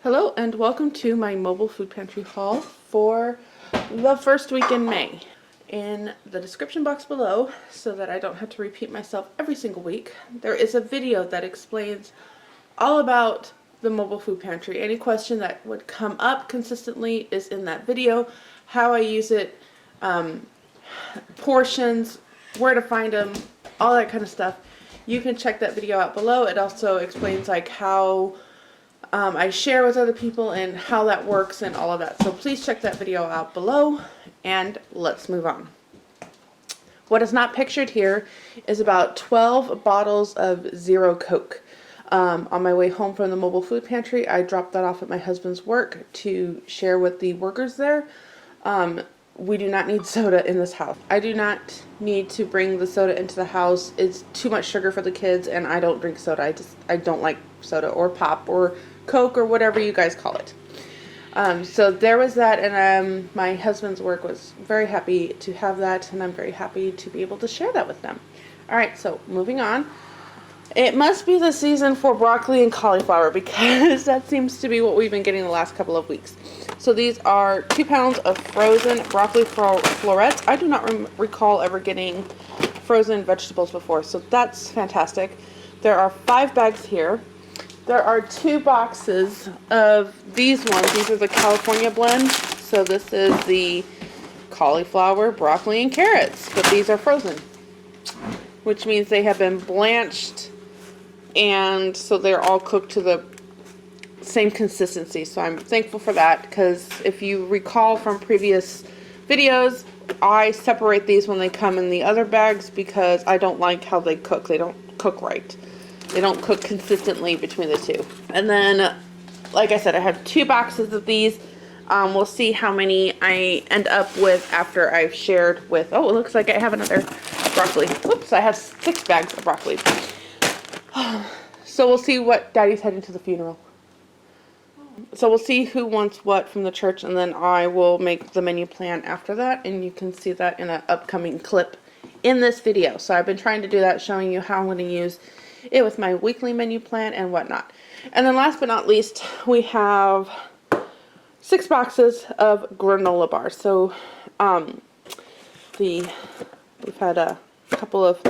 Hello and welcome to my mobile food pantry haul for the first week in May. In the description box below, so that I don't have to repeat myself every single week, there is a video that explains all about the mobile food pantry. Any question that would come up consistently is in that video. How I use it, portions, where to find them, all that kind of stuff. You can check that video out below. It also explains like how I share with other people and how that works and all of that. So please check that video out below and let's move on. What is not pictured here is about 12 bottles of Zero Coke. On my way home from the mobile food pantry, I dropped that off at my husband's work to share with the workers there. We do not need soda in this house. I do not need to bring the soda into the house. It's too much sugar for the kids and I don't drink soda. I don't like soda or pop or Coke or whatever you guys call it. So there was that, and my husband's work was very happy to have that, and I'm very happy to be able to share that with them. Alright, so moving on. It must be the season for broccoli and cauliflower because that seems to be what we've been getting the last couple of weeks. So these are 2 pounds of frozen broccoli florets. I do not recall ever getting frozen vegetables before, so that's fantastic. There are 5 bags here. There are 2 boxes of these ones. These are the California blend. So this is the cauliflower, broccoli, and carrots. But these are frozen, which means they have been blanched, and so they're all cooked to the same consistency. So I'm thankful for that, because if you recall from previous videos, I separate these when they come in the other bags because I don't like how they cook. They don't cook right. They don't cook consistently between the two. And then, like I said, I have 2 boxes of these. We'll see how many I end up with after I've shared with, oh, it looks like I have another broccoli. Whoops, I have 6 bags of broccoli. So we'll see what Daddy's heading to the funeral. So we'll see who wants what from the church, and then I will make the menu plan after that, and you can see that in an upcoming clip in this video. So I've been trying to do that, showing you how I'm going to use it with my weekly menu plan and whatnot. And then last but not least, we have 6 boxes of granola bars. So we've had a couple of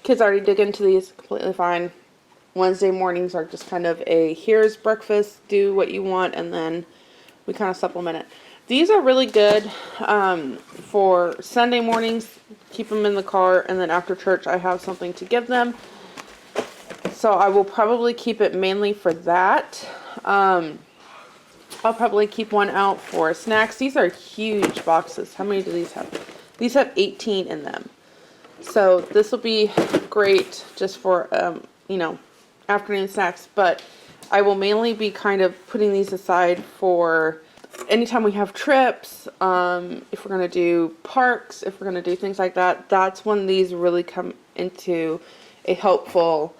kids already dig into these, completely fine. Wednesday mornings are just kind of a here's breakfast, do what you want, and then we kind of supplement it. These are really good for Sunday mornings. Keep them in the car, and then after church I have something to give them. So I will probably keep it mainly for that. I'll probably keep one out for snacks. These are huge boxes. How many do these have? These have 18 in them. So this will be great just for, you know, afternoon snacks. But I will mainly be kind of putting these aside for anytime we have trips, if we're going to do parks, if we're going to do things like that. That's when these really come into a helpful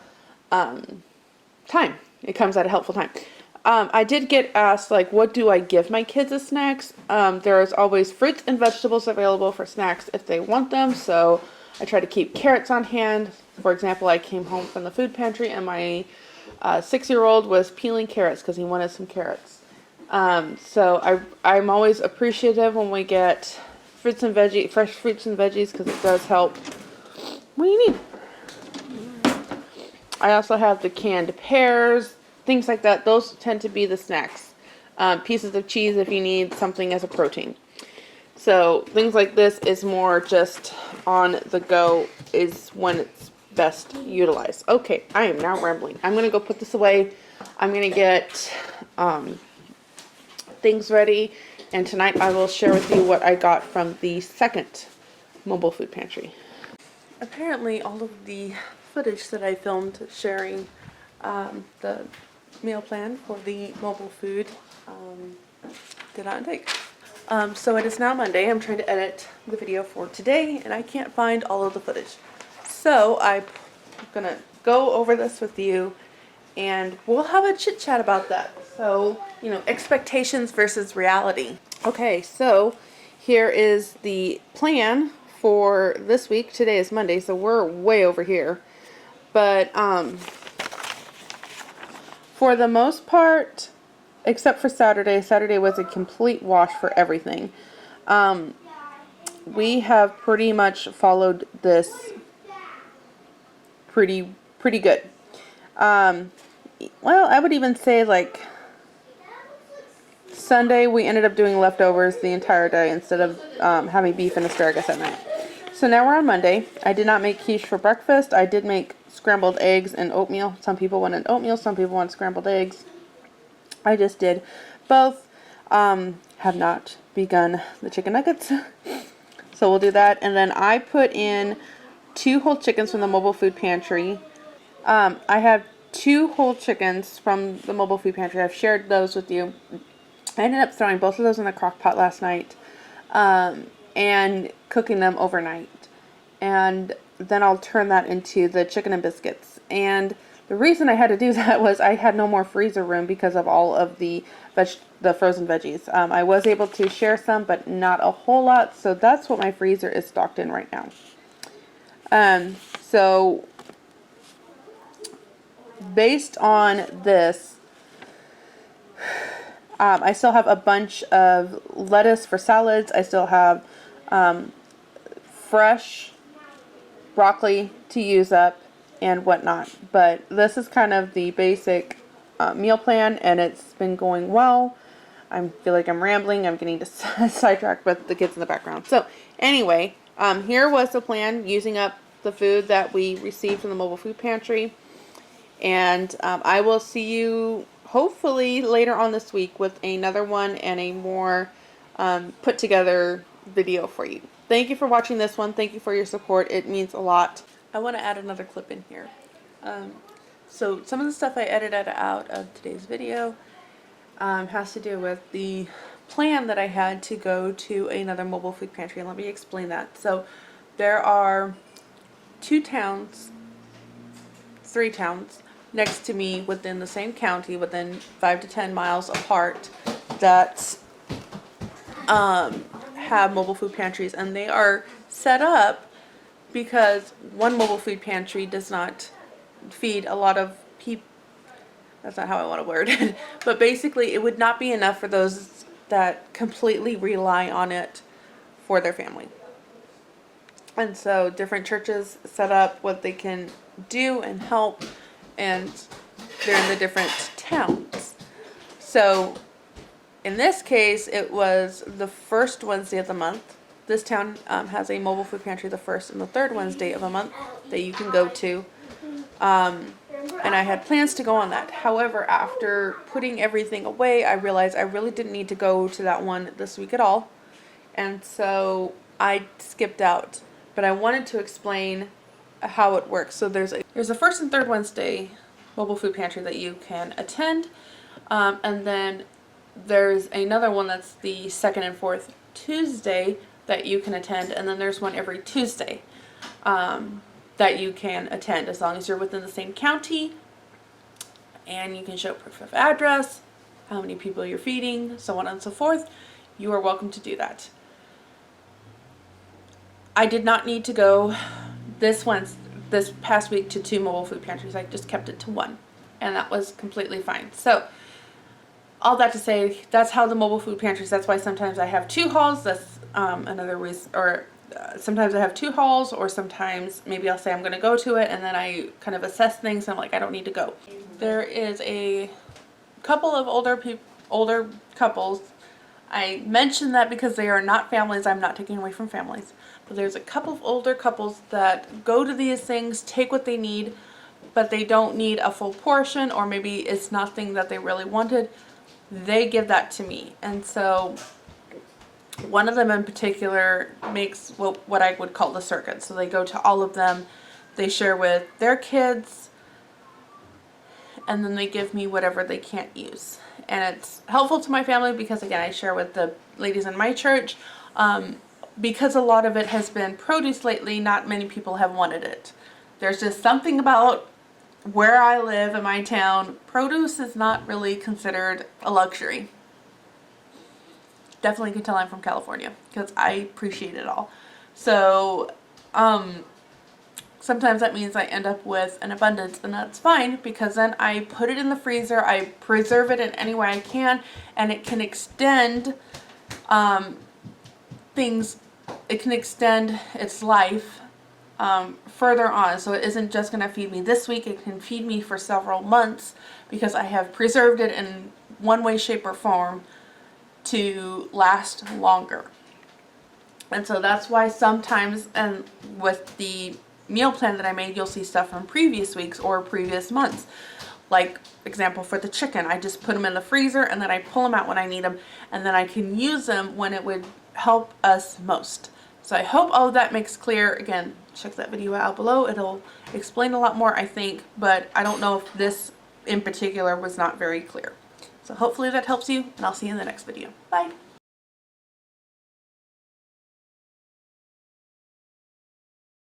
time. It comes at a helpful time. I did get asked, like, what do I give my kids as snacks? There is always fruits and vegetables available for snacks if they want them. So I try to keep carrots on hand. For example, I came home from the food pantry and my 6-year-old was peeling carrots because he wanted some carrots. So I'm always appreciative when we get fresh fruits and veggies, because it does help. What do you need? I also have the canned pears, things like that. Those tend to be the snacks. Pieces of cheese if you need something as a protein. So things like this is more just on the go, is when it's best utilized. Okay, I am now rambling. I'm going to go put this away. I'm going to get things ready. And tonight I will share with you what I got from the second mobile food pantry. Apparently all of the footage that I filmed sharing the meal plan for the mobile food did not take. So it is now Monday. I'm trying to edit the video for today and I can't find all of the footage. So I'm gonna go over this with you and we'll have a chit chat about that. So, you know, expectations versus reality. Okay, so here is the plan for this week. Today is Monday, so we're way over here. But for the most part, except for Saturday. Saturday was a complete wash for everything. We have pretty much followed this pretty good. Well, I would even say like Sunday we ended up doing leftovers the entire day instead of having beef and asparagus at night. So now we're on Monday. I did not make quiche for breakfast. I did make scrambled eggs and oatmeal. Some people wanted oatmeal, some people want scrambled eggs. I just did both. Have not begun the chicken nuggets. So we'll do that. And then I put in 2 whole chickens from the mobile food pantry. I have 2 whole chickens from the mobile food pantry. I've shared those with you. I ended up throwing both of those in the crock pot last night and cooking them overnight. And then I'll turn that into the chicken and biscuits. And the reason I had to do that was I had no more freezer room because of all of the frozen veggies. I was able to share some, but not a whole lot. So that's what my freezer is stocked in right now. So based on this, I still have a bunch of lettuce for salads. I still have fresh broccoli to use up and whatnot. But this is kind of the basic meal plan, and it's been going well. I feel like I'm rambling. I'm getting sidetracked with the kids in the background. So anyway, here was the plan, using up the food that we received from the mobile food pantry. And I will see you hopefully later on this week with another one and a more put together video for you. Thank you for watching this one. Thank you for your support. It means a lot. I want to add another clip in here. So some of the stuff I edited out of today's video has to do with the plan that I had to go to another mobile food pantry. And let me explain that. So there are 3 towns next to me within the same county, within 5 to 10 miles apart, that have mobile food pantries, and they are set up because one mobile food pantry does not feed a lot of people. That's not how I want to word it, but basically it would not be enough for those that completely rely on it for their family. And so different churches set up what they can do and help, and they're in the different towns. So in this case, it was the first Wednesday of the month. This town has a mobile food pantry the first and the third Wednesday of a month that you can go to. And I had plans to go on that. However, after putting everything away, I realized I really didn't need to go to that one this week at all. And so I skipped out. But I wanted to explain how it works. So there's a first and third Wednesday mobile food pantry that you can attend. And then there's another one that's the second and fourth Tuesday that you can attend. And then there's one every Tuesday that you can attend, as long as you're within the same county and you can show proof of address, how many people you're feeding, so on and so forth. You are welcome to do that. I did not need to go this past week to 2 mobile food pantries. I just kept it to 1, and that was completely fine. So all that to say, that's how the mobile food pantries, that's why sometimes I have 2 hauls. That's another reason, or sometimes I have 2 hauls, or sometimes maybe I'll say I'm going to go to it, and then I kind of assess things, and I'm like, I don't need to go. There is a couple of older couples. I mention that because they are not families. I'm not taking away from families. But there's a couple of older couples that go to these things, take what they need, but they don't need a full portion, or maybe it's nothing that they really wanted. They give that to me. And so one of them in particular makes what I would call the circuit. So they go to all of them, they share with their kids, and then they give me whatever they can't use. And it's helpful to my family because, again, I share with the ladies in my church. Because a lot of it has been produce lately, not many people have wanted it. There's just something about where I live in my town, produce is not really considered a luxury. Definitely can tell I'm from California because I appreciate it all. So sometimes that means I end up with an abundance, and that's fine because then I put it in the freezer, I preserve it in any way I can, and it can extend it can extend its life further on. So it isn't just going to feed me this week, it can feed me for several months because I have preserved it in one way, shape, or form to last longer. And so that's why sometimes, and with the meal plan that I made, you'll see stuff from previous weeks or previous months. Like, example for the chicken, I just put them in the freezer and then I pull them out when I need them, and then I can use them when it would help us most. So I hope all of that makes clear. Again, check that video out below. It'll explain a lot more, I think, but I don't know if this in particular was not very clear. So hopefully that helps you, and I'll see you in the next video. Bye!